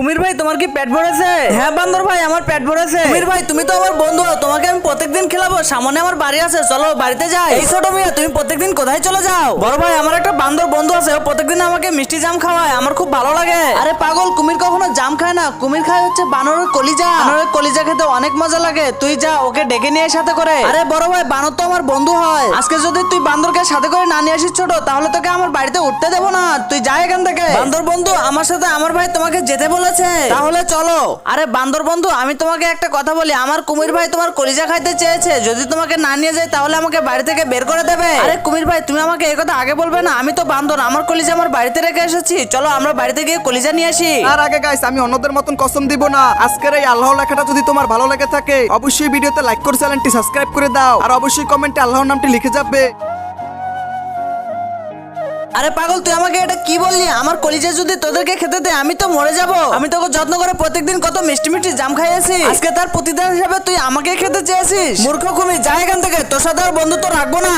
কুমির ভাই তোমার কি পেট ভরেছে? হ্যাঁ বান্দর ভাই আমার পেট ভরেছে। কুমির ভাই তুমি তো আমার বন্ধু, তোমাকে আমি প্রত্যেকদিন খেলাবো, সামনে আমার বাড়ি আছে, চলো বাড়িতে যাই। এই ছোট মিয়া তুমি প্রত্যেকদিন কোথায় চলে যাও? বড় ভাই আমার একটা বান্দর বন্ধু আছে, ও প্রত্যেকদিন আমাকে মিষ্টি জাম খাওয়ায়, আমার খুব ভালো লাগে। আরে পাগল, কুমির কখনো জাম খায় না, কুমির খায় হচ্ছে বানরের কলিজা। বানরের কলিজা খেতে অনেক মজা লাগে, তুই যা ওকে ডেকে নিয়ে সাথে করে। আরে বড় ভাই বানর তো আমার বন্ধু হয়, আজকে যদি তুই বান্দরকে সাথে করে না নিয়ে আসিস ছোট, তাহলে তোকে আমার বাড়িতে উঠতে দেবো না, তুই যা এখান থেকে। বান্দর বন্ধু আমার সাথে আমার ভাই তোমাকে যেতে বলেছে, তাহলে চলো। আরে বান্দর বন্ধু আমি তোমাকে একটা কথা বলি, আমার কুমির ভাই তোমার কলিজা খাইতে চেয়েছে, যদি তোমাকে না নিয়ে যায় তাহলে আমাকে বাড়ি থেকে বের করে দেবে। আরে কুমির ভাই তুমি আমাকে এই কথা আগে বলবে না? আমি তো বান্দর, আমার কলিজা আমার বাড়িতে রেখে এসেছি, চলো আমরা বাড়িতে গিয়ে কলিজা নিয়ে আসি। আর আগে গাইস আমি অন্যদের মতন কসম দিব না, আজকের এই আল্লাহ লেখাটা যদি তোমার ভালো লেগে থাকে অবশ্যই ভিডিওতে লাইক করে চ্যানেলটি সাবস্ক্রাইব করে দাও, আর অবশ্যই কমেন্টে আল্লাহর নামটি লিখে যাবে। আরে পাগল তুই আমাকে এটা কি বললি? আমার কলিজা যদি তোদেরকে খেতে দে আমি তো মরে যাব। আমি তোকে যত্ন করে প্রত্যেকদিন কত মিষ্টি মিষ্টি জাম খাইয়েছি, আজকে তার প্রতিদান হিসেবে তুই আমাকে খেতে চেয়েছিস? মূর্খ কুমির যা এখান থেকে, তোর সাথে আর বন্ধুত্ব রাখবো না।